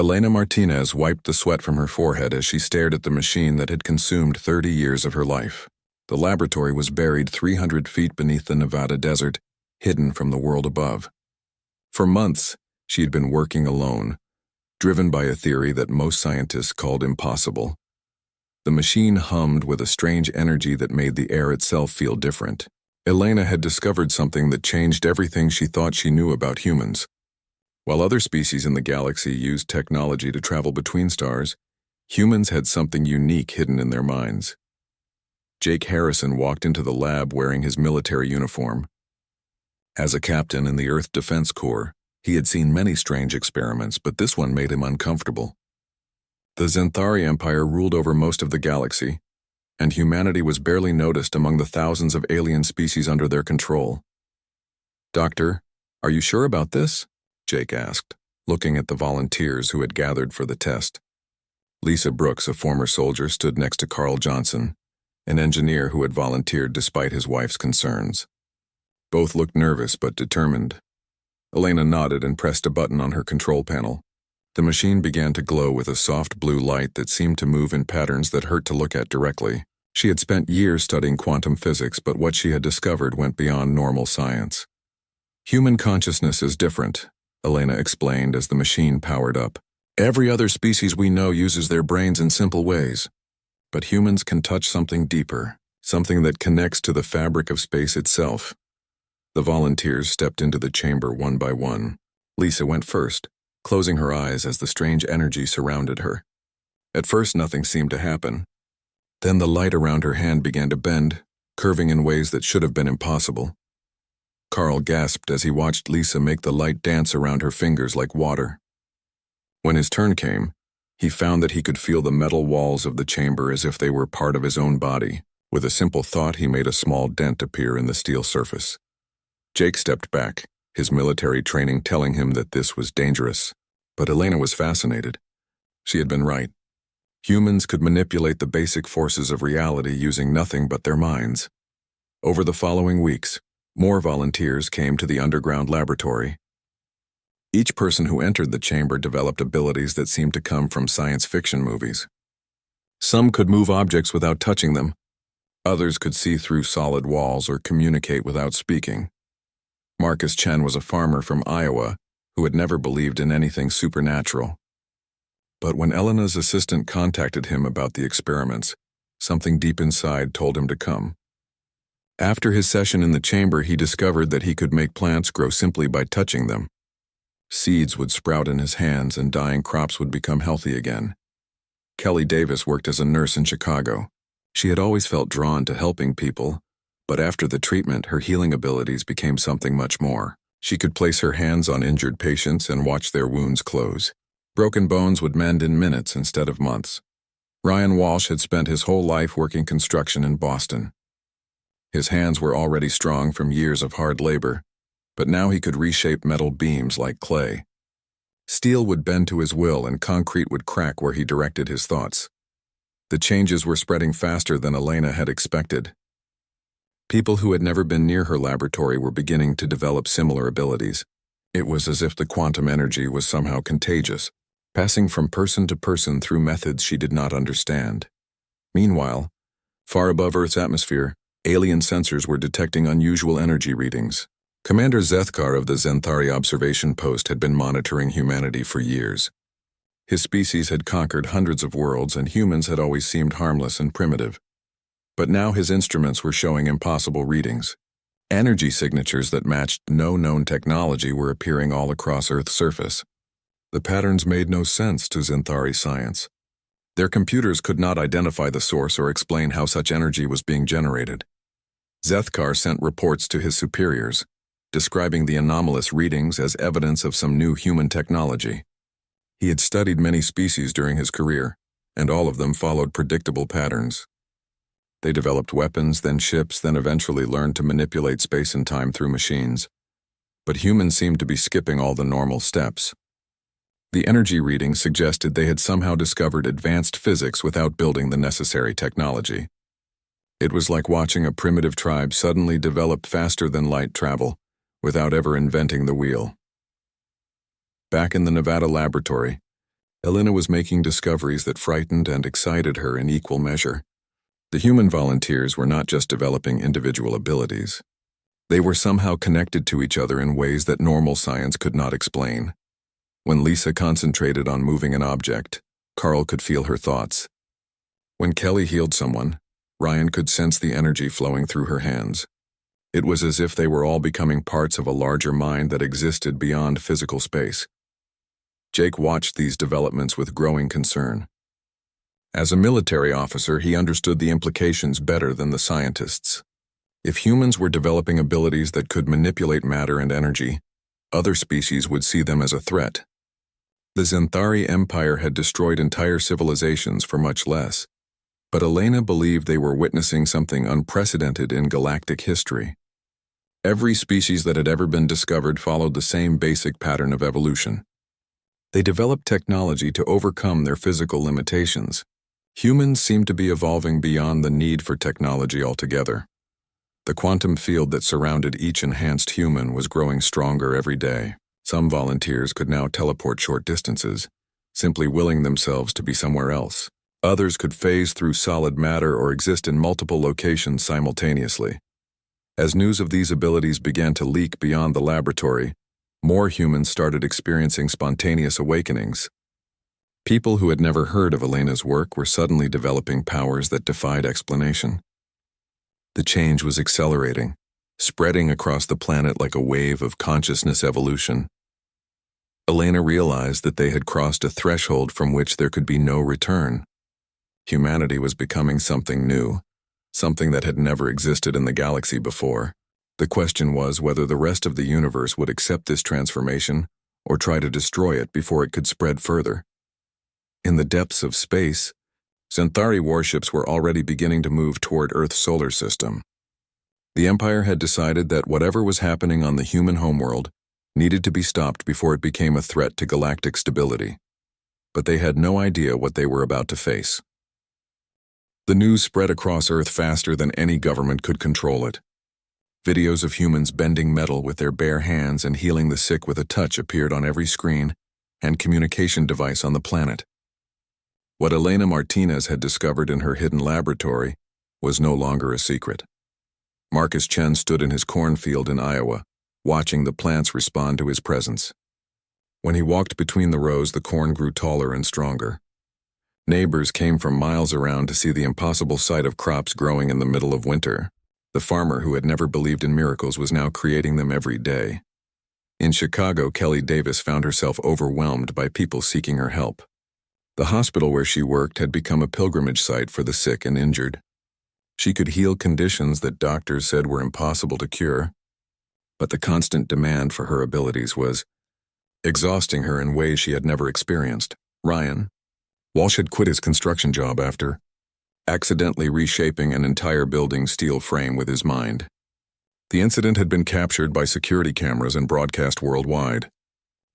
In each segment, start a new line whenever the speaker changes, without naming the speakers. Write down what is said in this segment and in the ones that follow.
Elena Martinez wiped the sweat from her forehead as she stared at the machine that had consumed 30 years of her life. The laboratory was buried 300 feet beneath the Nevada desert, hidden from the world above. For months, she had been working alone, driven by a theory that most scientists called impossible. The machine hummed with a strange energy that made the air itself feel different. Elena had discovered something that changed everything she thought she knew about humans. While other species in the galaxy used technology to travel between stars, humans had something unique hidden in their minds. Jake Harrison walked into the lab wearing his military uniform. As a captain in the Earth Defense Corps, he had seen many strange experiments, but this one made him uncomfortable. The Xanthari Empire ruled over most of the galaxy, and humanity was barely noticed among the thousands of alien species under their control. "Doctor, are you sure about this?" Jake asked, looking at the volunteers who had gathered for the test. Lisa Brooks, a former soldier, stood next to Carl Johnson, an engineer who had volunteered despite his wife's concerns. Both looked nervous but determined. Elena nodded and pressed a button on her control panel. The machine began to glow with a soft blue light that seemed to move in patterns that hurt to look at directly. She had spent years studying quantum physics, but what she had discovered went beyond normal science. "Human consciousness is different," Elena explained as the machine powered up. "Every other species we know uses their brains in simple ways. But humans can touch something deeper, something that connects to the fabric of space itself." The volunteers stepped into the chamber one by one. Lisa went first, closing her eyes as the strange energy surrounded her. At first, nothing seemed to happen. Then the light around her hand began to bend, curving in ways that should have been impossible. Carl gasped as he watched Lisa make the light dance around her fingers like water. When his turn came, he found that he could feel the metal walls of the chamber as if they were part of his own body. With a simple thought, he made a small dent appear in the steel surface. Jake stepped back, his military training telling him that this was dangerous. But Elena was fascinated. She had been right. Humans could manipulate the basic forces of reality using nothing but their minds. Over the following weeks, more volunteers came to the underground laboratory. Each person who entered the chamber developed abilities that seemed to come from science fiction movies. Some could move objects without touching them. Others could see through solid walls or communicate without speaking. Marcus Chen was a farmer from Iowa who had never believed in anything supernatural. But when Elena's assistant contacted him about the experiments, something deep inside told him to come. After his session in the chamber, he discovered that he could make plants grow simply by touching them. Seeds would sprout in his hands and dying crops would become healthy again. Kelly Davis worked as a nurse in Chicago. She had always felt drawn to helping people, but after the treatment, her healing abilities became something much more. She could place her hands on injured patients and watch their wounds close. Broken bones would mend in minutes instead of months. Ryan Walsh had spent his whole life working construction in Boston. His hands were already strong from years of hard labor, but now he could reshape metal beams like clay. Steel would bend to his will and concrete would crack where he directed his thoughts. The changes were spreading faster than Elena had expected. People who had never been near her laboratory were beginning to develop similar abilities. It was as if the quantum energy was somehow contagious, passing from person to person through methods she did not understand. Meanwhile, far above Earth's atmosphere, alien sensors were detecting unusual energy readings. Commander Zethkar of the Xanthari Observation Post had been monitoring humanity for years. His species had conquered hundreds of worlds, and humans had always seemed harmless and primitive. But now his instruments were showing impossible readings. Energy signatures that matched no known technology were appearing all across Earth's surface. The patterns made no sense to Xanthari science. Their computers could not identify the source or explain how such energy was being generated. Zethkar sent reports to his superiors, describing the anomalous readings as evidence of some new human technology. He had studied many species during his career, and all of them followed predictable patterns. They developed weapons, then ships, then eventually learned to manipulate space and time through machines. But humans seemed to be skipping all the normal steps. The energy readings suggested they had somehow discovered advanced physics without building the necessary technology. It was like watching a primitive tribe suddenly develop faster than light travel, without ever inventing the wheel. Back in the Nevada laboratory, Elena was making discoveries that frightened and excited her in equal measure. The human volunteers were not just developing individual abilities. They were somehow connected to each other in ways that normal science could not explain. When Lisa concentrated on moving an object, Carl could feel her thoughts. When Kelly healed someone, Ryan could sense the energy flowing through her hands. It was as if they were all becoming parts of a larger mind that existed beyond physical space. Jake watched these developments with growing concern. As a military officer, he understood the implications better than the scientists. If humans were developing abilities that could manipulate matter and energy, other species would see them as a threat. The Xanthari Empire had destroyed entire civilizations for much less, but Elena believed they were witnessing something unprecedented in galactic history. Every species that had ever been discovered followed the same basic pattern of evolution. They developed technology to overcome their physical limitations. Humans seemed to be evolving beyond the need for technology altogether. The quantum field that surrounded each enhanced human was growing stronger every day. Some volunteers could now teleport short distances, simply willing themselves to be somewhere else. Others could phase through solid matter or exist in multiple locations simultaneously. As news of these abilities began to leak beyond the laboratory, more humans started experiencing spontaneous awakenings. People who had never heard of Elena's work were suddenly developing powers that defied explanation. The change was accelerating, spreading across the planet like a wave of consciousness evolution. Elena realized that they had crossed a threshold from which there could be no return. Humanity was becoming something new, something that had never existed in the galaxy before. The question was whether the rest of the universe would accept this transformation or try to destroy it before it could spread further. In the depths of space, Xanthari warships were already beginning to move toward Earth's solar system. The Empire had decided that whatever was happening on the human homeworld needed to be stopped before it became a threat to galactic stability. But they had no idea what they were about to face. The news spread across Earth faster than any government could control it. Videos of humans bending metal with their bare hands and healing the sick with a touch appeared on every screen and communication device on the planet. What Elena Martinez had discovered in her hidden laboratory was no longer a secret. Marcus Chen stood in his cornfield in Iowa, watching the plants respond to his presence. When he walked between the rows, the corn grew taller and stronger. Neighbors came from miles around to see the impossible sight of crops growing in the middle of winter. The farmer who had never believed in miracles was now creating them every day. In Chicago, Kelly Davis found herself overwhelmed by people seeking her help. The hospital where she worked had become a pilgrimage site for the sick and injured. She could heal conditions that doctors said were impossible to cure, but the constant demand for her abilities was exhausting her in ways she had never experienced. Ryan Walsh had quit his construction job after accidentally reshaping an entire building's steel frame with his mind. The incident had been captured by security cameras and broadcast worldwide.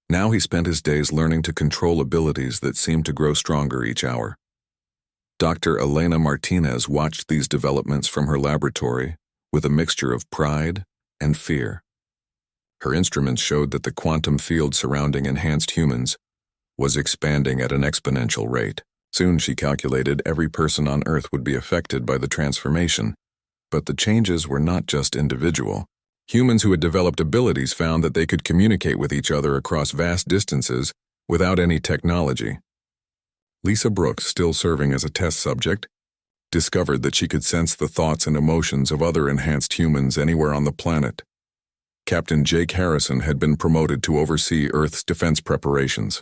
Now he spent his days learning to control abilities that seemed to grow stronger each hour. Dr. Elena Martinez watched these developments from her laboratory with a mixture of pride and fear. Her instruments showed that the quantum field surrounding enhanced humans was expanding at an exponential rate. Soon, she calculated, every person on Earth would be affected by the transformation. But the changes were not just individual. Humans who had developed abilities found that they could communicate with each other across vast distances without any technology. Lisa Brooks, still serving as a test subject, discovered that she could sense the thoughts and emotions of other enhanced humans anywhere on the planet. Captain Jake Harrison had been promoted to oversee Earth's defense preparations.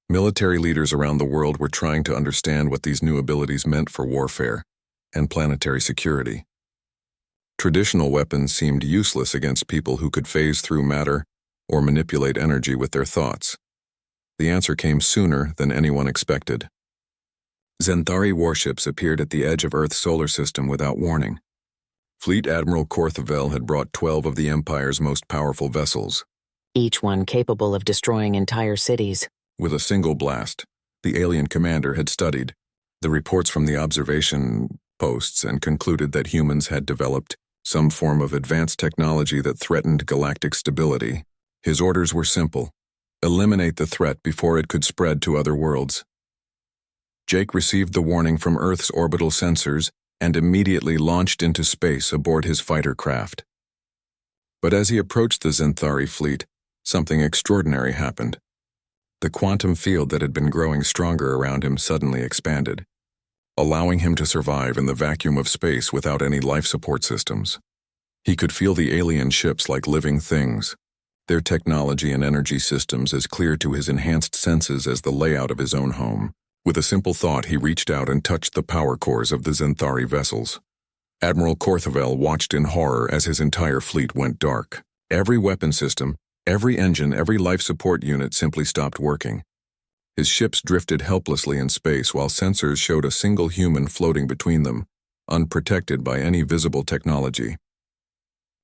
Military leaders around the world were trying to understand what these new abilities meant for warfare and planetary security. Traditional weapons seemed useless against people who could phase through matter or manipulate energy with their thoughts. The answer came sooner than anyone expected. Xanthari warships appeared at the edge of Earth's solar system without warning. Fleet Admiral Korthavel had brought 12 of the Empire's most powerful vessels,
each one capable of destroying entire cities.
With a single blast, the alien commander had studied the reports from the observation posts and concluded that humans had developed some form of advanced technology that threatened galactic stability. His orders were simple: Eliminate the threat before it could spread to other worlds. Jake received the warning from Earth's orbital sensors and immediately launched into space aboard his fighter craft. But as he approached the Zenthari fleet, something extraordinary happened. The quantum field that had been growing stronger around him suddenly expanded, allowing him to survive in the vacuum of space without any life support systems. He could feel the alien ships like living things, their technology and energy systems as clear to his enhanced senses as the layout of his own home. With a simple thought, he reached out and touched the power cores of the Zenthari vessels. Admiral Korthavel watched in horror as his entire fleet went dark. Every weapon system, every engine, every life support unit simply stopped working. His ships drifted helplessly in space while sensors showed a single human floating between them, unprotected by any visible technology.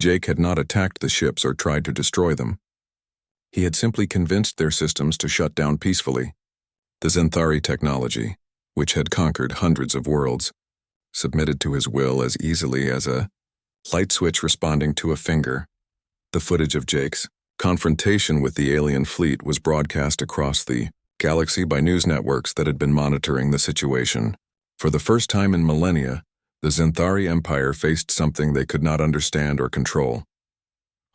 Jake had not attacked the ships or tried to destroy them. He had simply convinced their systems to shut down peacefully. The Zenthari technology, which had conquered hundreds of worlds, submitted to his will as easily as a light switch responding to a finger. The footage of Jake's confrontation with the alien fleet was broadcast across the galaxy by news networks that had been monitoring the situation. For the first time in millennia, the Zenthari Empire faced something they could not understand or control.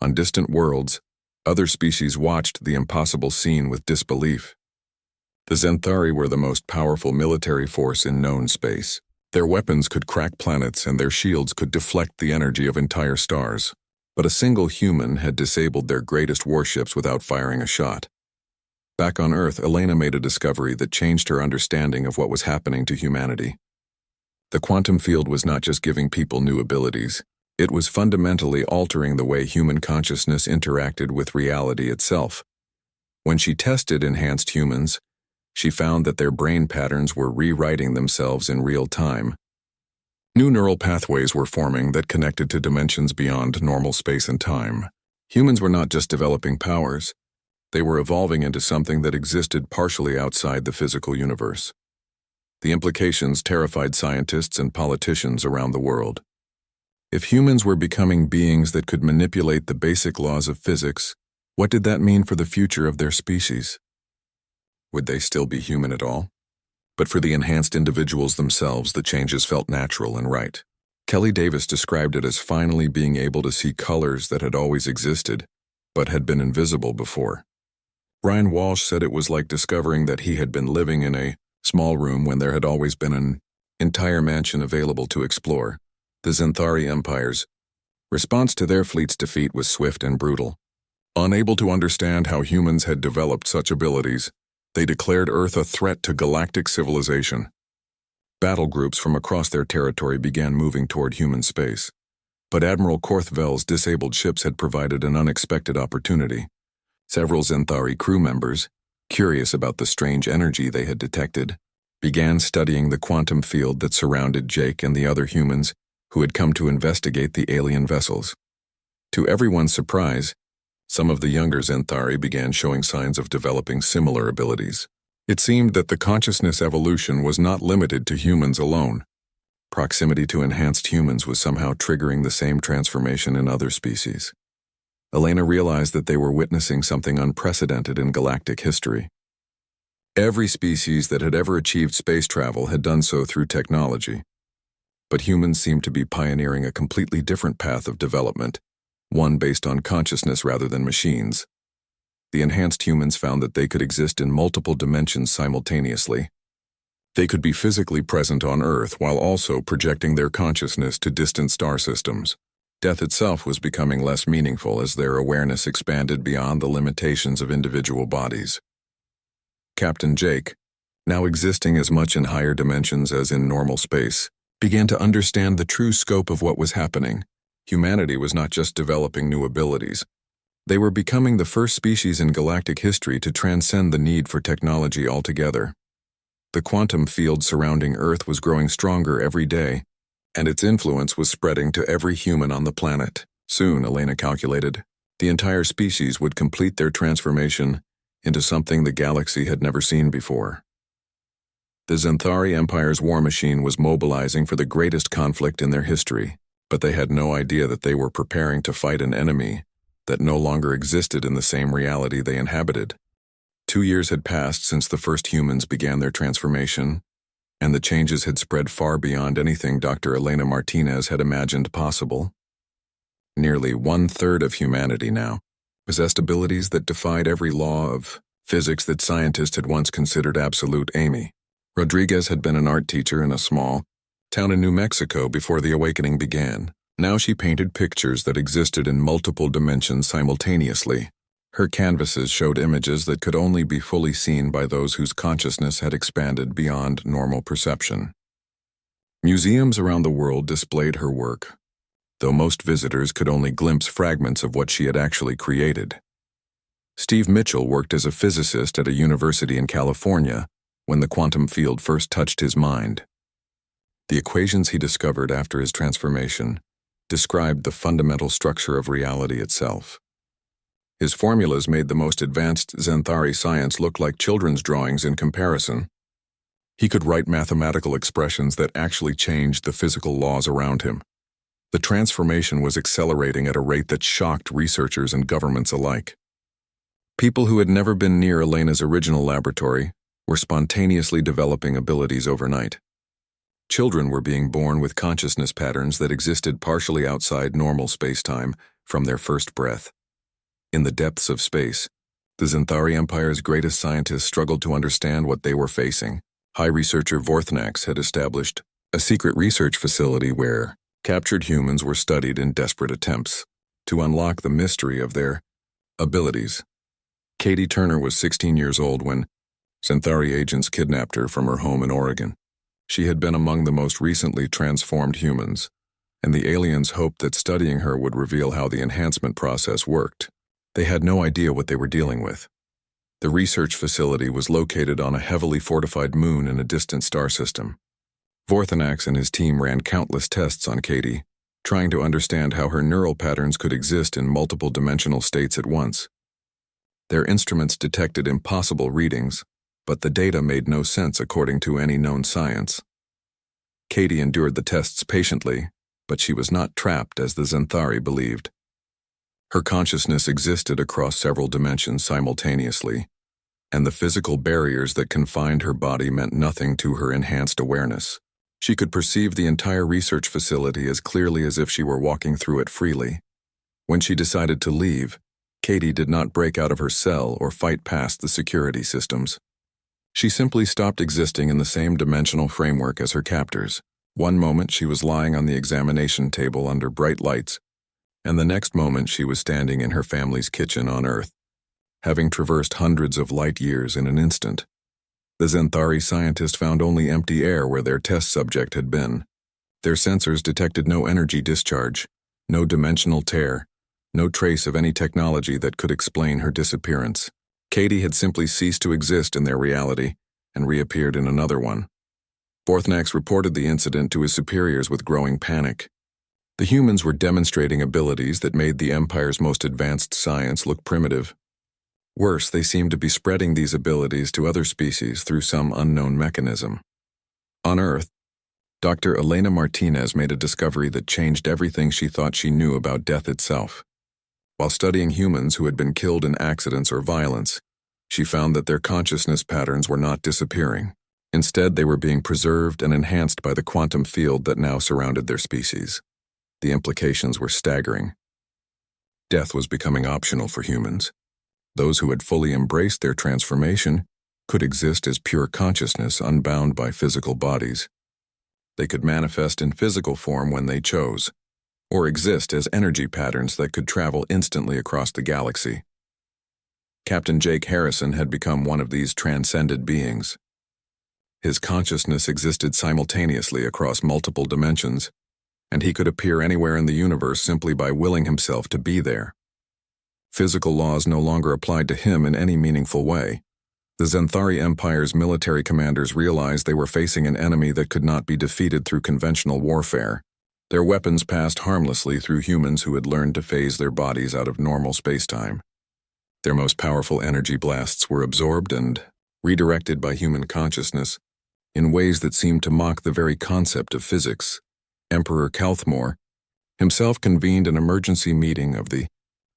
On distant worlds, other species watched the impossible scene with disbelief. The Zenthari were the most powerful military force in known space. Their weapons could crack planets and their shields could deflect the energy of entire stars. But a single human had disabled their greatest warships without firing a shot. Back on Earth, Elena made a discovery that changed her understanding of what was happening to humanity. The quantum field was not just giving people new abilities, it was fundamentally altering the way human consciousness interacted with reality itself. When she tested enhanced humans, she found that their brain patterns were rewriting themselves in real time. New neural pathways were forming that connected to dimensions beyond normal space and time. Humans were not just developing powers, they were evolving into something that existed partially outside the physical universe. The implications terrified scientists and politicians around the world. If humans were becoming beings that could manipulate the basic laws of physics, what did that mean for the future of their species? Would they still be human at all? But for the enhanced individuals themselves, the changes felt natural and right. Kelly Davis described it as finally being able to see colors that had always existed, but had been invisible before. Ryan Walsh said it was like discovering that he had been living in a small room when there had always been an entire mansion available to explore. The Zenthari Empire's response to their fleet's defeat was swift and brutal. Unable to understand how humans had developed such abilities, they declared Earth a threat to galactic civilization. Battle groups from across their territory began moving toward human space. But Admiral Korthavel's disabled ships had provided an unexpected opportunity. Several Zenthari crew members, curious about the strange energy they had detected, began studying the quantum field that surrounded Jake and the other humans who had come to investigate the alien vessels. To everyone's surprise, some of the younger Zenthari began showing signs of developing similar abilities. It seemed that the consciousness evolution was not limited to humans alone. Proximity to enhanced humans was somehow triggering the same transformation in other species. Elena realized that they were witnessing something unprecedented in galactic history. Every species that had ever achieved space travel had done so through technology. But humans seemed to be pioneering a completely different path of development, one based on consciousness rather than machines. The enhanced humans found that they could exist in multiple dimensions simultaneously. They could be physically present on Earth while also projecting their consciousness to distant star systems. Death itself was becoming less meaningful as their awareness expanded beyond the limitations of individual bodies. Captain Jake, now existing as much in higher dimensions as in normal space, began to understand the true scope of what was happening. Humanity was not just developing new abilities. They were becoming the first species in galactic history to transcend the need for technology altogether. The quantum field surrounding Earth was growing stronger every day, and its influence was spreading to every human on the planet. Soon, Elena calculated, the entire species would complete their transformation into something the galaxy had never seen before. The Zenthari Empire's war machine was mobilizing for the greatest conflict in their history, but they had no idea that they were preparing to fight an enemy that no longer existed in the same reality they inhabited. 2 years had passed since the first humans began their transformation, and the changes had spread far beyond anything Dr. Elena Martinez had imagined possible. Nearly 1/3 of humanity now possessed abilities that defied every law of physics that scientists had once considered absolute. Amy Rodriguez had been an art teacher in a small town in New Mexico before the awakening began. Now she painted pictures that existed in multiple dimensions simultaneously. Her canvases showed images that could only be fully seen by those whose consciousness had expanded beyond normal perception. Museums around the world displayed her work, though most visitors could only glimpse fragments of what she had actually created. Steve Mitchell worked as a physicist at a university in California when the quantum field first touched his mind. The equations he discovered after his transformation described the fundamental structure of reality itself. His formulas made the most advanced Xanthari science look like children's drawings in comparison. He could write mathematical expressions that actually changed the physical laws around him. The transformation was accelerating at a rate that shocked researchers and governments alike. People who had never been near Elena's original laboratory were spontaneously developing abilities overnight. Children were being born with consciousness patterns that existed partially outside normal space-time from their first breath. In the depths of space, the Xanthari Empire's greatest scientists struggled to understand what they were facing. High researcher Vorthnax had established a secret research facility where captured humans were studied in desperate attempts to unlock the mystery of their abilities. Katie Turner was 16 years old when Xanthari agents kidnapped her from her home in Oregon. She had been among the most recently transformed humans, and the aliens hoped that studying her would reveal how the enhancement process worked. They had no idea what they were dealing with. The research facility was located on a heavily fortified moon in a distant star system. Vorthnax and his team ran countless tests on Katie, trying to understand how her neural patterns could exist in multiple dimensional states at once. Their instruments detected impossible readings, but the data made no sense according to any known science. Katie endured the tests patiently, but she was not trapped as the Xanthari believed. Her consciousness existed across several dimensions simultaneously, and the physical barriers that confined her body meant nothing to her enhanced awareness. She could perceive the entire research facility as clearly as if she were walking through it freely. When she decided to leave, Katie did not break out of her cell or fight past the security systems. She simply stopped existing in the same dimensional framework as her captors. One moment she was lying on the examination table under bright lights, and the next moment she was standing in her family's kitchen on Earth, having traversed hundreds of light years in an instant. The Xanthari scientists found only empty air where their test subject had been. Their sensors detected no energy discharge, no dimensional tear, no trace of any technology that could explain her disappearance. Katie had simply ceased to exist in their reality and reappeared in another one. Vorthnax reported the incident to his superiors with growing panic. The humans were demonstrating abilities that made the Empire's most advanced science look primitive. Worse, they seemed to be spreading these abilities to other species through some unknown mechanism. On Earth, Dr. Elena Martinez made a discovery that changed everything she thought she knew about death itself. While studying humans who had been killed in accidents or violence, she found that their consciousness patterns were not disappearing. Instead, they were being preserved and enhanced by the quantum field that now surrounded their species. The implications were staggering. Death was becoming optional for humans. Those who had fully embraced their transformation could exist as pure consciousness unbound by physical bodies. They could manifest in physical form when they chose, or exist as energy patterns that could travel instantly across the galaxy. Captain Jake Harrison had become one of these transcended beings. His consciousness existed simultaneously across multiple dimensions, and he could appear anywhere in the universe simply by willing himself to be there. Physical laws no longer applied to him in any meaningful way. The Xanthari Empire's military commanders realized they were facing an enemy that could not be defeated through conventional warfare. Their weapons passed harmlessly through humans who had learned to phase their bodies out of normal spacetime. Their most powerful energy blasts were absorbed and redirected by human consciousness in ways that seemed to mock the very concept of physics. Emperor Kalthmore himself convened an emergency meeting of the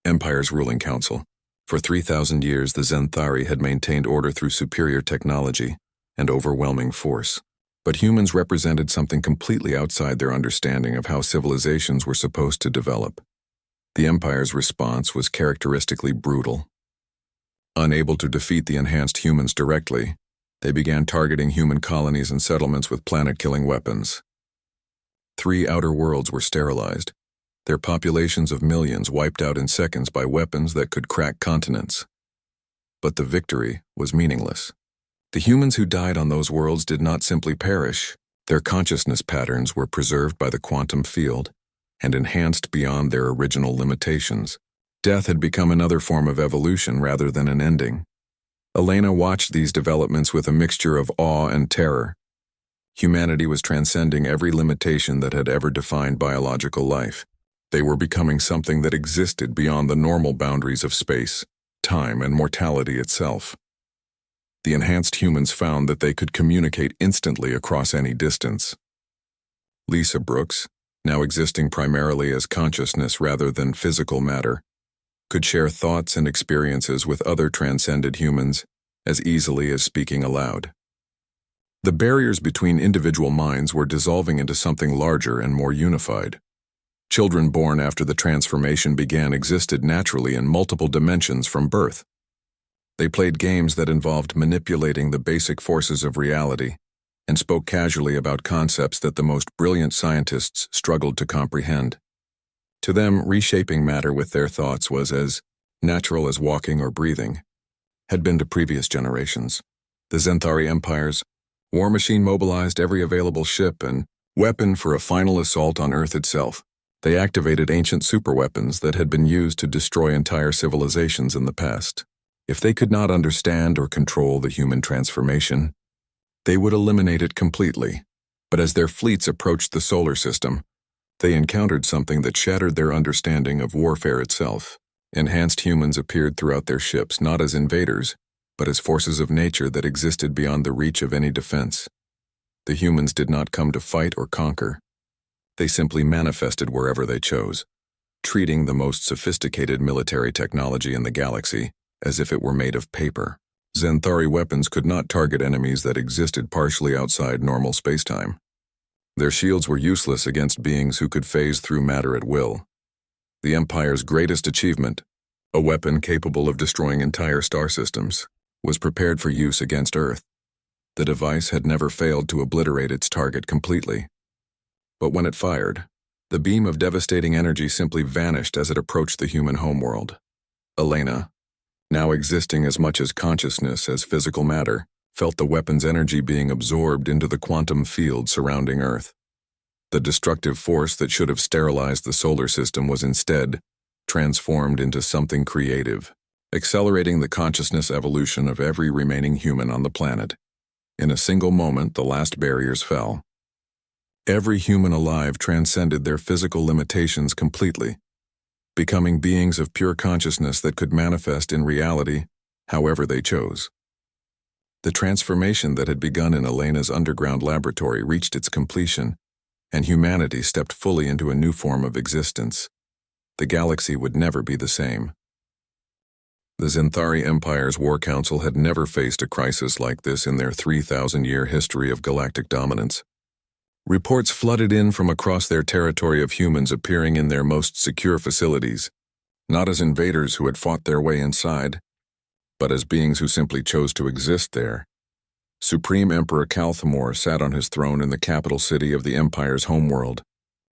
Empire's ruling council. For 3,000 years, the Zenthari had maintained order through superior technology and overwhelming force. But humans represented something completely outside their understanding of how civilizations were supposed to develop. The Empire's response was characteristically brutal. Unable to defeat the enhanced humans directly, they began targeting human colonies and settlements with planet-killing weapons. 3 outer worlds were sterilized, their populations of millions wiped out in seconds by weapons that could crack continents. But the victory was meaningless. The humans who died on those worlds did not simply perish. Their consciousness patterns were preserved by the quantum field and enhanced beyond their original limitations. Death had become another form of evolution rather than an ending. Elena watched these developments with a mixture of awe and terror. Humanity was transcending every limitation that had ever defined biological life. They were becoming something that existed beyond the normal boundaries of space, time, and mortality itself. The enhanced humans found that they could communicate instantly across any distance. Lisa Brooks, now existing primarily as consciousness rather than physical matter, could share thoughts and experiences with other transcended humans as easily as speaking aloud. The barriers between individual minds were dissolving into something larger and more unified. Children born after the transformation began existed naturally in multiple dimensions from birth. They played games that involved manipulating the basic forces of reality and spoke casually about concepts that the most brilliant scientists struggled to comprehend. To them, reshaping matter with their thoughts was as natural as walking or breathing, had been to previous generations. The Zenthari Empire's war machine mobilized every available ship and weapon for a final assault on Earth itself. They activated ancient superweapons that had been used to destroy entire civilizations in the past. If they could not understand or control the human transformation, they would eliminate it completely. But as their fleets approached the solar system, they encountered something that shattered their understanding of warfare itself. Enhanced humans appeared throughout their ships not as invaders, but as forces of nature that existed beyond the reach of any defense. The humans did not come to fight or conquer. They simply manifested wherever they chose, treating the most sophisticated military technology in the galaxy as if it were made of paper. Zenthari weapons could not target enemies that existed partially outside normal spacetime. Their shields were useless against beings who could phase through matter at will. The Empire's greatest achievement, a weapon capable of destroying entire star systems, was prepared for use against Earth. The device had never failed to obliterate its target completely. But when it fired, the beam of devastating energy simply vanished as it approached the human homeworld. Elena, now existing as much as consciousness as physical matter, felt the weapon's energy being absorbed into the quantum field surrounding Earth. The destructive force that should have sterilized the solar system was instead transformed into something creative, accelerating the consciousness evolution of every remaining human on the planet. In a single moment, the last barriers fell. Every human alive transcended their physical limitations completely, becoming beings of pure consciousness that could manifest in reality however they chose. The transformation that had begun in Elena's underground laboratory reached its completion, and humanity stepped fully into a new form of existence. The galaxy would never be the same. The Zenthari Empire's War Council had never faced a crisis like this in their 3,000-year history of galactic dominance. Reports flooded in from across their territory of humans appearing in their most secure facilities, not as invaders who had fought their way inside, but as beings who simply chose to exist there. Supreme Emperor Calthamor sat on his throne in the capital city of the Empire's homeworld,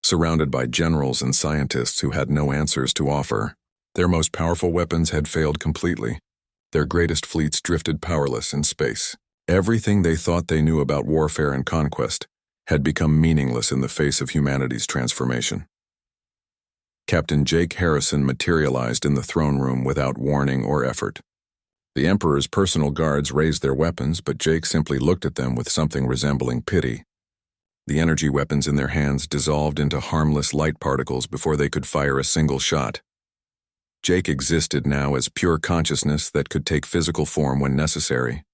surrounded by generals and scientists who had no answers to offer. Their most powerful weapons had failed completely. Their greatest fleets drifted powerless in space. Everything they thought they knew about warfare and conquest had become meaningless in the face of humanity's transformation. Captain Jake Harrison materialized in the throne room without warning or effort. The Emperor's personal guards raised their weapons, but Jake simply looked at them with something resembling pity. The energy weapons in their hands dissolved into harmless light particles before they could fire a single shot. Jake existed now as pure consciousness that could take physical form when necessary.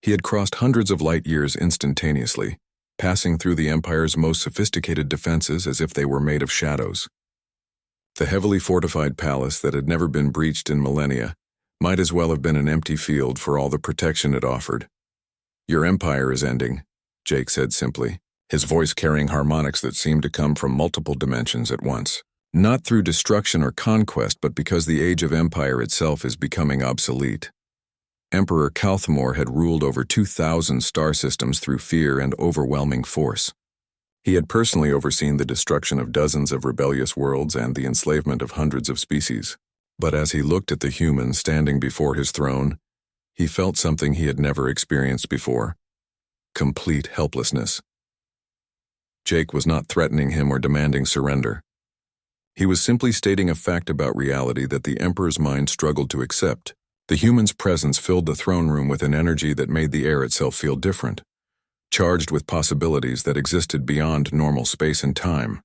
He had crossed hundreds of light years instantaneously, passing through the Empire's most sophisticated defenses as if they were made of shadows. The heavily fortified palace that had never been breached in millennia Might as well have been an empty field for all the protection it offered. Your empire is ending, Jake said simply, his voice carrying harmonics that seemed to come from multiple dimensions at once. Not through destruction or conquest, but because the age of empire itself is becoming obsolete. Emperor Calthmore had ruled over 2,000 star systems through fear and overwhelming force. He had personally overseen the destruction of dozens of rebellious worlds and the enslavement of hundreds of species. But as he looked at the humans standing before his throne, he felt something he had never experienced before: complete helplessness. Jake was not threatening him or demanding surrender. He was simply stating a fact about reality that the Emperor's mind struggled to accept. The human's presence filled the throne room with an energy that made the air itself feel different, charged with possibilities that existed beyond normal space and time.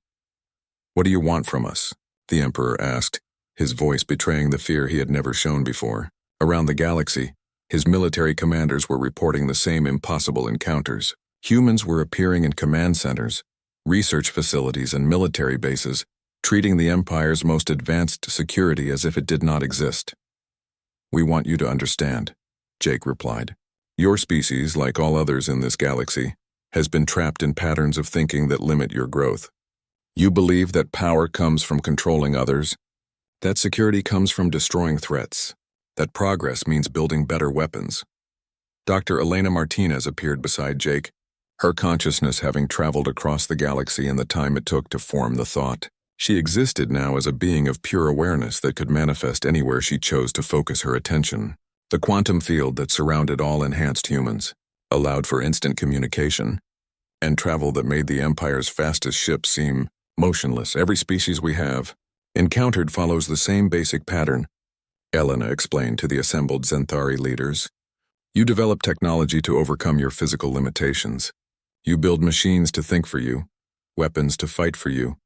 "What do you want from us?" the Emperor asked, his voice betraying the fear he had never shown before. Around the galaxy, his military commanders were reporting the same impossible encounters. Humans were appearing in command centers, research facilities, and military bases, treating the Empire's most advanced security as if it did not exist. "We want you to understand," Jake replied. "Your species, like all others in this galaxy, has been trapped in patterns of thinking that limit your growth. You believe that power comes from controlling others, that security comes from destroying threats, that progress means building better weapons." Dr. Elena Martinez appeared beside Jake, her consciousness having traveled across the galaxy in the time it took to form the thought. She existed now as a being of pure awareness that could manifest anywhere she chose to focus her attention. The quantum field that surrounded all enhanced humans allowed for instant communication and travel that made the Empire's fastest ships seem motionless. "Every species we have encountered follows the same basic pattern," Elena explained to the assembled Zenthari leaders. "You develop technology to overcome your physical limitations. You build machines to think for you, weapons to fight for you,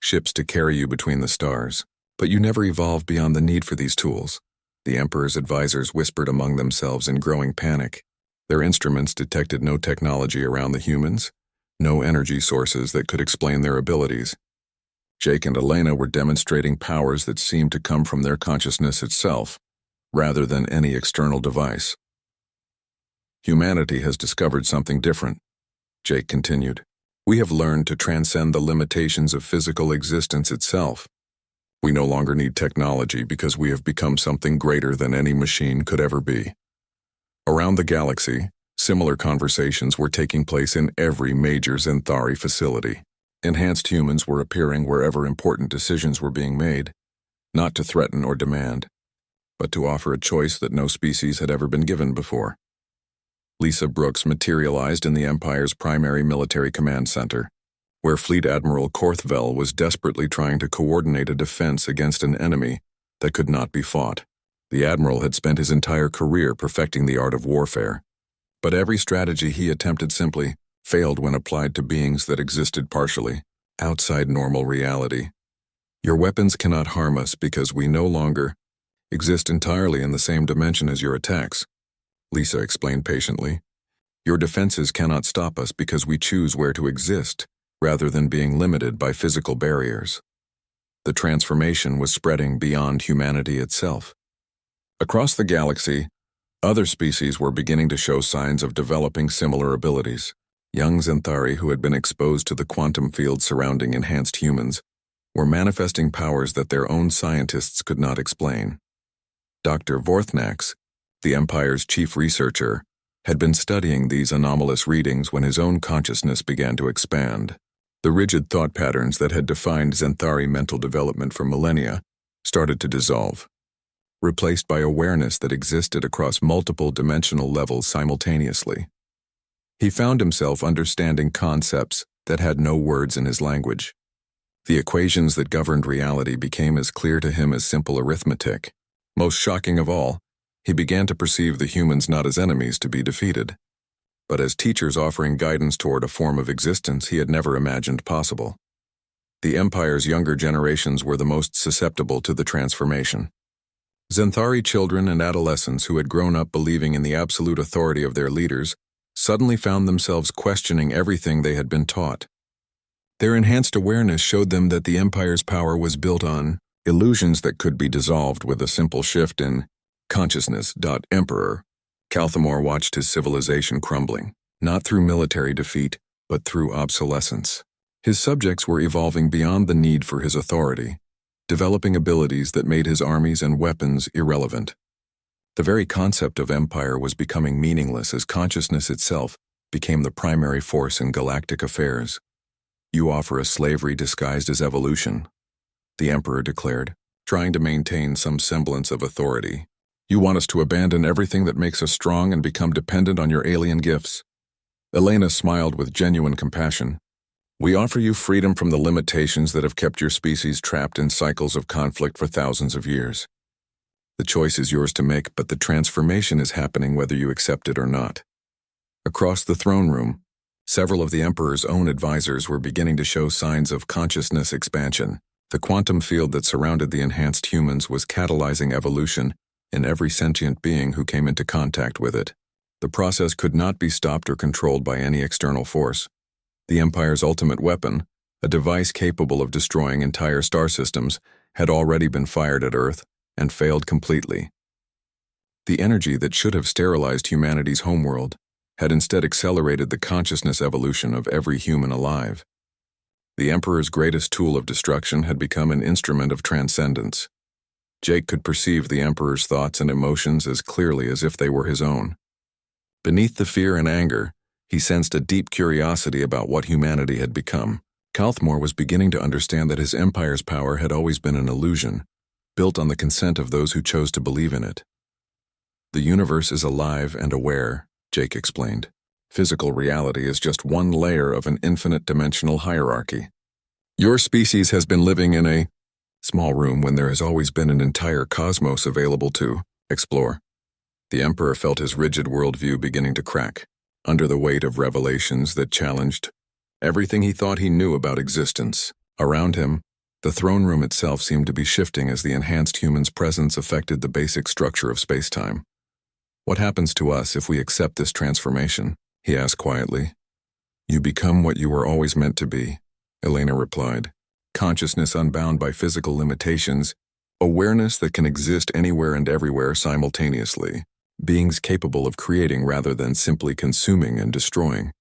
ships to carry you between the stars. But you never evolve beyond the need for these tools." The Emperor's advisors whispered among themselves in growing panic. Their instruments detected no technology around the humans, no energy sources that could explain their abilities. Jake and Elena were demonstrating powers that seemed to come from their consciousness itself, rather than any external device. "Humanity has discovered something different," Jake continued. "We have learned to transcend the limitations of physical existence itself. We no longer need technology because we have become something greater than any machine could ever be." Around the galaxy, similar conversations were taking place in every major Zenthari facility. Enhanced humans were appearing wherever important decisions were being made, not to threaten or demand, but to offer a choice that no species had ever been given before. Lisa Brooks materialized in the Empire's primary military command center, where Fleet Admiral Korthvel was desperately trying to coordinate a defense against an enemy that could not be fought. The Admiral had spent his entire career perfecting the art of warfare, but every strategy he attempted simply failed when applied to beings that existed partially outside normal reality. "Your weapons cannot harm us because we no longer exist entirely in the same dimension as your attacks," Lisa explained patiently. "Your defenses cannot stop us because we choose where to exist, rather than being limited by physical barriers." The transformation was spreading beyond humanity itself. Across the galaxy, other species were beginning to show signs of developing similar abilities. Young Zenthari who had been exposed to the quantum field surrounding enhanced humans were manifesting powers that their own scientists could not explain. Dr. Vorthnax, the Empire's chief researcher, had been studying these anomalous readings when his own consciousness began to expand. The rigid thought patterns that had defined Zenthari mental development for millennia started to dissolve, replaced by awareness that existed across multiple dimensional levels simultaneously. He found himself understanding concepts that had no words in his language. The equations that governed reality became as clear to him as simple arithmetic. Most shocking of all, he began to perceive the humans not as enemies to be defeated, but as teachers offering guidance toward a form of existence he had never imagined possible. The Empire's younger generations were the most susceptible to the transformation. Zenthari children and adolescents who had grown up believing in the absolute authority of their leaders suddenly found themselves questioning everything they had been taught. Their enhanced awareness showed them that the Empire's power was built on illusions that could be dissolved with a simple shift in Consciousness. Emperor. Calthemore watched his civilization crumbling, not through military defeat, but through obsolescence. His subjects were evolving beyond the need for his authority, developing abilities that made his armies and weapons irrelevant. The very concept of empire was becoming meaningless as consciousness itself became the primary force in galactic affairs. "You offer us slavery disguised as evolution," the Emperor declared, trying to maintain some semblance of authority. "You want us to abandon everything that makes us strong and become dependent on your alien gifts." Elena smiled with genuine compassion. "We offer you freedom from the limitations that have kept your species trapped in cycles of conflict for thousands of years. The choice is yours to make, but the transformation is happening whether you accept it or not." Across the throne room, several of the Emperor's own advisors were beginning to show signs of consciousness expansion. The quantum field that surrounded the enhanced humans was catalyzing evolution in every sentient being who came into contact with it. The process could not be stopped or controlled by any external force. The Empire's ultimate weapon, a device capable of destroying entire star systems, had already been fired at Earth and failed completely. The energy that should have sterilized humanity's homeworld had instead accelerated the consciousness evolution of every human alive. The Emperor's greatest tool of destruction had become an instrument of transcendence. Jake could perceive the Emperor's thoughts and emotions as clearly as if they were his own. Beneath the fear and anger, he sensed a deep curiosity about what humanity had become. Calthemore was beginning to understand that his empire's power had always been an illusion, built on the consent of those who chose to believe in it. "The universe is alive and aware," Jake explained. "Physical reality is just one layer of an infinite dimensional hierarchy. Your species has been living in a small room when there has always been an entire cosmos available to explore." The Emperor felt his rigid worldview beginning to crack, under the weight of revelations that challenged everything he thought he knew about existence. Around him, the throne room itself seemed to be shifting as the enhanced human's presence affected the basic structure of space-time. "What happens to us if we accept this transformation?" he asked quietly. "You become what you were always meant to be," Elena replied. "Consciousness unbound by physical limitations, awareness that can exist anywhere and everywhere simultaneously, beings capable of creating rather than simply consuming and destroying."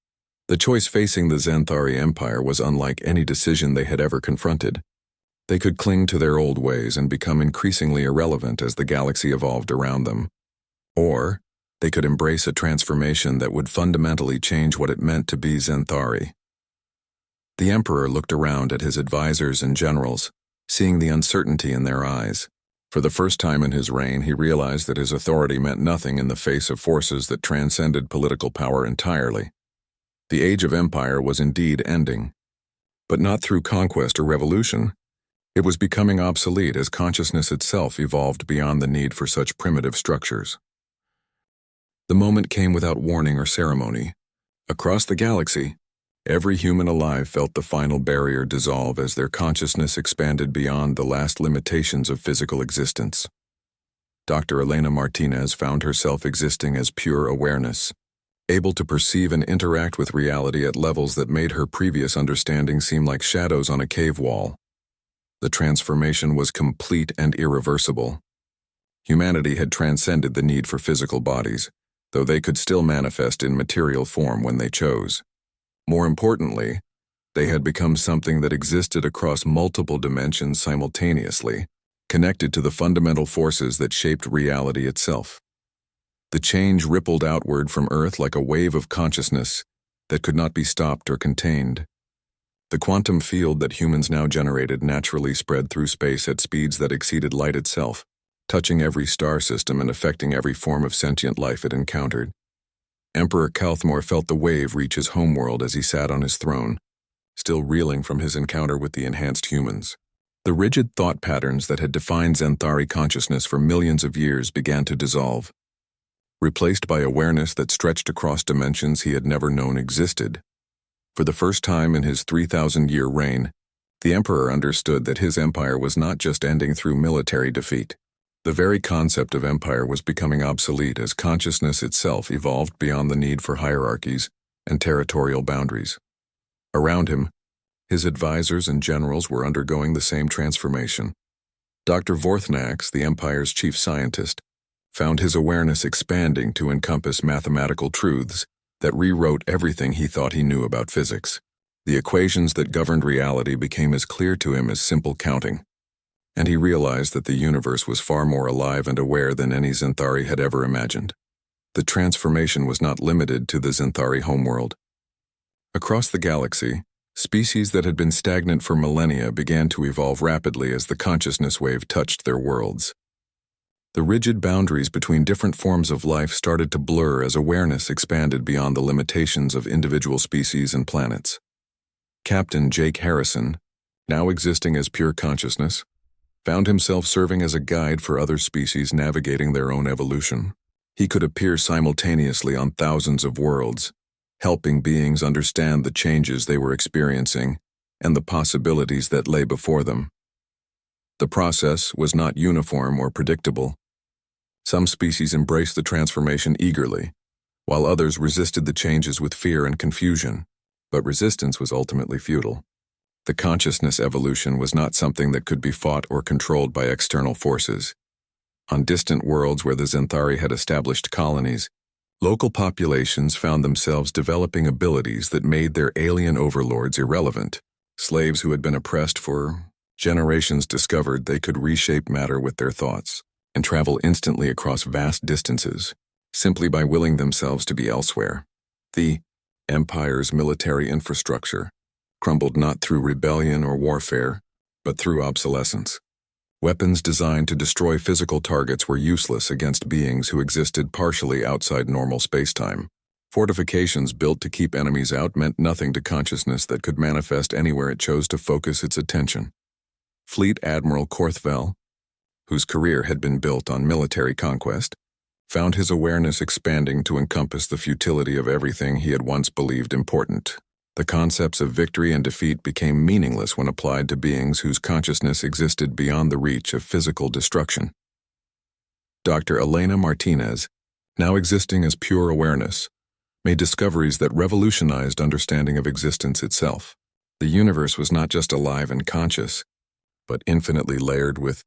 The choice facing the Xanthari Empire was unlike any decision they had ever confronted. They could cling to their old ways and become increasingly irrelevant as the galaxy evolved around them. Or they could embrace a transformation that would fundamentally change what it meant to be Xanthari. The Emperor looked around at his advisors and generals, seeing the uncertainty in their eyes. For the first time in his reign, he realized that his authority meant nothing in the face of forces that transcended political power entirely. The age of empire was indeed ending, but not through conquest or revolution. It was becoming obsolete as consciousness itself evolved beyond the need for such primitive structures. The moment came without warning or ceremony. Across the galaxy, every human alive felt the final barrier dissolve as their consciousness expanded beyond the last limitations of physical existence. Dr. Elena Martinez found herself existing as pure awareness, able to perceive and interact with reality at levels that made her previous understanding seem like shadows on a cave wall. The transformation was complete and irreversible. Humanity had transcended the need for physical bodies, though they could still manifest in material form when they chose. More importantly, they had become something that existed across multiple dimensions simultaneously, connected to the fundamental forces that shaped reality itself. The change rippled outward from Earth like a wave of consciousness that could not be stopped or contained. The quantum field that humans now generated naturally spread through space at speeds that exceeded light itself, touching every star system and affecting every form of sentient life it encountered. Emperor Calthemore felt the wave reach his homeworld as he sat on his throne, still reeling from his encounter with the enhanced humans. The rigid thought patterns that had defined Xanthari consciousness for millions of years began to dissolve, replaced by awareness that stretched across dimensions he had never known existed. For the first time in his 3,000-year reign, the Emperor understood that his empire was not just ending through military defeat. The very concept of empire was becoming obsolete as consciousness itself evolved beyond the need for hierarchies and territorial boundaries. Around him, his advisors and generals were undergoing the same transformation. Dr. Vorthnax, the empire's chief scientist, found his awareness expanding to encompass mathematical truths that rewrote everything he thought he knew about physics. The equations that governed reality became as clear to him as simple counting, and he realized that the universe was far more alive and aware than any Xanthari had ever imagined. The transformation was not limited to the Xanthari homeworld. Across the galaxy, species that had been stagnant for millennia began to evolve rapidly as the consciousness wave touched their worlds. The rigid boundaries between different forms of life started to blur as awareness expanded beyond the limitations of individual species and planets. Captain Jake Harrison, now existing as pure consciousness, found himself serving as a guide for other species navigating their own evolution. He could appear simultaneously on thousands of worlds, helping beings understand the changes they were experiencing and the possibilities that lay before them. The process was not uniform or predictable. Some species embraced the transformation eagerly, while others resisted the changes with fear and confusion, but resistance was ultimately futile. The consciousness evolution was not something that could be fought or controlled by external forces. On distant worlds where the Xanthari had established colonies, local populations found themselves developing abilities that made their alien overlords irrelevant. Slaves who had been oppressed for generations discovered they could reshape matter with their thoughts and travel instantly across vast distances, simply by willing themselves to be elsewhere. The Empire's military infrastructure crumbled not through rebellion or warfare, but through obsolescence. Weapons designed to destroy physical targets were useless against beings who existed partially outside normal spacetime. Fortifications built to keep enemies out meant nothing to consciousness that could manifest anywhere it chose to focus its attention. Fleet Admiral Korthvel, whose career had been built on military conquest, found his awareness expanding to encompass the futility of everything he had once believed important. The concepts of victory and defeat became meaningless when applied to beings whose consciousness existed beyond the reach of physical destruction. Dr. Elena Martinez, now existing as pure awareness, made discoveries that revolutionized understanding of existence itself. The universe was not just alive and conscious, but infinitely layered with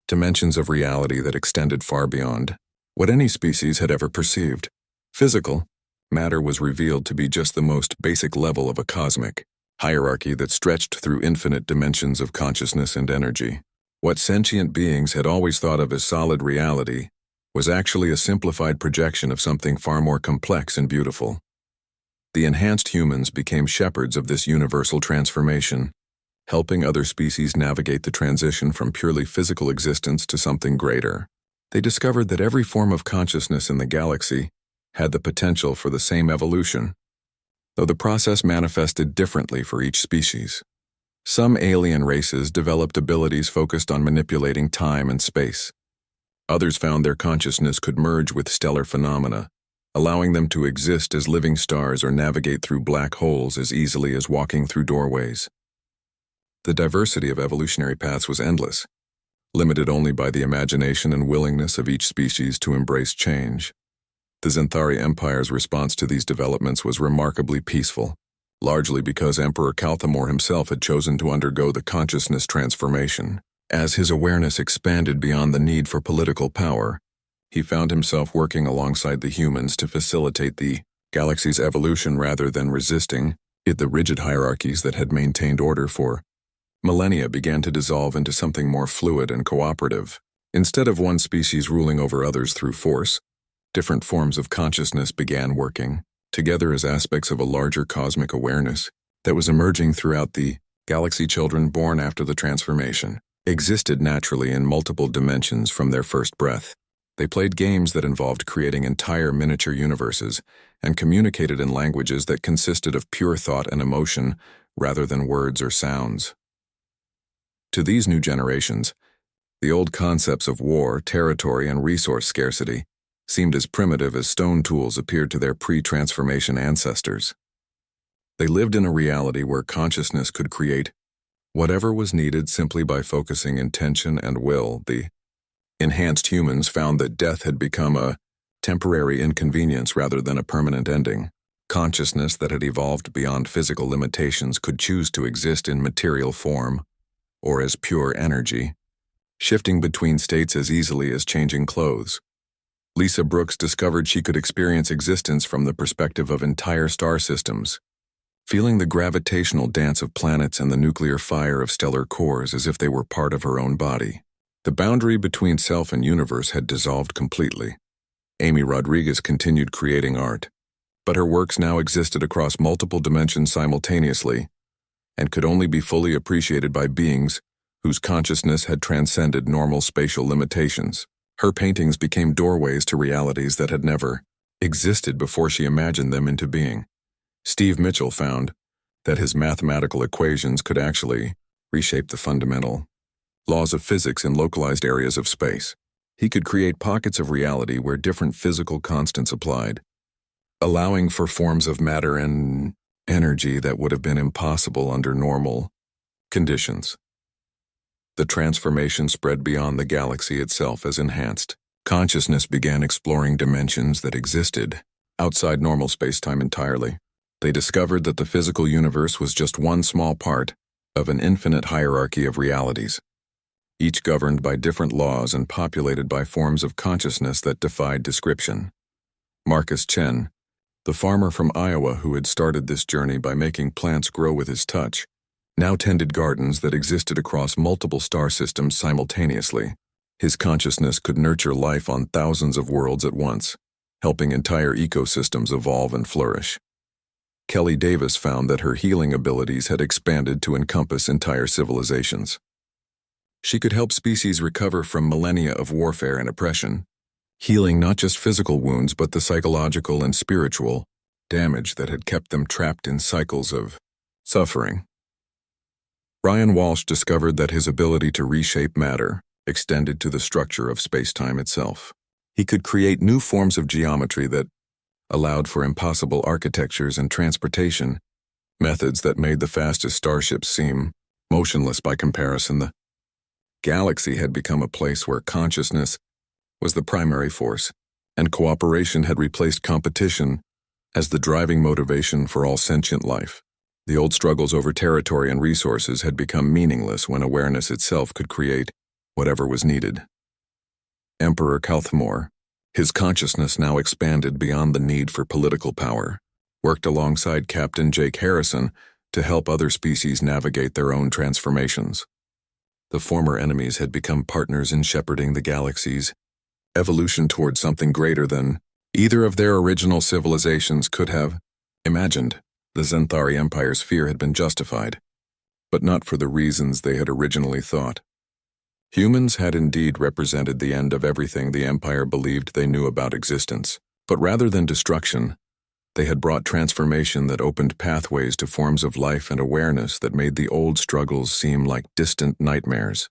dimensions of reality that extended far beyond what any species had ever perceived. Physical matter was revealed to be just the most basic level of a cosmic hierarchy that stretched through infinite dimensions of consciousness and energy. What sentient beings had always thought of as solid reality was actually a simplified projection of something far more complex and beautiful. The enhanced humans became shepherds of this universal transformation, helping other species navigate the transition from purely physical existence to something greater. They discovered that every form of consciousness in the galaxy had the potential for the same evolution, though the process manifested differently for each species. Some alien races developed abilities focused on manipulating time and space. Others found their consciousness could merge with stellar phenomena, allowing them to exist as living stars or navigate through black holes as easily as walking through doorways. The diversity of evolutionary paths was endless, limited only by the imagination and willingness of each species to embrace change. The Xanthari Empire's response to these developments was remarkably peaceful, largely because Emperor Calthamor himself had chosen to undergo the consciousness transformation. As his awareness expanded beyond the need for political power, he found himself working alongside the humans to facilitate the galaxy's evolution rather than resisting it. The rigid hierarchies that had maintained order for millennia began to dissolve into something more fluid and cooperative. Instead of one species ruling over others through force, different forms of consciousness began working together as aspects of a larger cosmic awareness that was emerging throughout the galaxy. Children born after the transformation existed naturally in multiple dimensions from their first breath. They played games that involved creating entire miniature universes and communicated in languages that consisted of pure thought and emotion rather than words or sounds. To these new generations, the old concepts of war, territory, and resource scarcity seemed as primitive as stone tools appeared to their pre-transformation ancestors. They lived in a reality where consciousness could create whatever was needed simply by focusing intention and will. The enhanced humans found that death had become a temporary inconvenience rather than a permanent ending. Consciousness that had evolved beyond physical limitations could choose to exist in material form or as pure energy, shifting between states as easily as changing clothes. Lisa Brooks discovered she could experience existence from the perspective of entire star systems, feeling the gravitational dance of planets and the nuclear fire of stellar cores as if they were part of her own body. The boundary between self and universe had dissolved completely. Amy Rodriguez continued creating art, but her works now existed across multiple dimensions simultaneously and could only be fully appreciated by beings whose consciousness had transcended normal spatial limitations. Her paintings became doorways to realities that had never existed before she imagined them into being. Steve Mitchell found that his mathematical equations could actually reshape the fundamental laws of physics in localized areas of space. He could create pockets of reality where different physical constants applied, allowing for forms of matter and energy that would have been impossible under normal conditions. The transformation spread beyond the galaxy itself as enhanced consciousness began exploring dimensions that existed outside normal space-time entirely. They discovered that the physical universe was just one small part of an infinite hierarchy of realities, each governed by different laws and populated by forms of consciousness that defied description. Marcus Chen, the farmer from Iowa who had started this journey by making plants grow with his touch, now tended gardens that existed across multiple star systems simultaneously. His consciousness could nurture life on thousands of worlds at once, helping entire ecosystems evolve and flourish. Kelly Davis found that her healing abilities had expanded to encompass entire civilizations. She could help species recover from millennia of warfare and oppression, healing not just physical wounds but the psychological and spiritual damage that had kept them trapped in cycles of suffering. Ryan Walsh discovered that his ability to reshape matter extended to the structure of space-time itself. He could create new forms of geometry that allowed for impossible architectures and transportation methods that made the fastest starships seem motionless by comparison. The galaxy had become a place where consciousness was the primary force, and cooperation had replaced competition as the driving motivation for all sentient life. The old struggles over territory and resources had become meaningless when awareness itself could create whatever was needed. Emperor Kalthmore, his consciousness now expanded beyond the need for political power, worked alongside Captain Jake Harrison to help other species navigate their own transformations. The former enemies had become partners in shepherding the galaxy's evolution toward something greater than either of their original civilizations could have imagined. The Zenthari Empire's fear had been justified, but not for the reasons they had originally thought. Humans had indeed represented the end of everything the Empire believed they knew about existence, but rather than destruction, they had brought transformation that opened pathways to forms of life and awareness that made the old struggles seem like distant nightmares.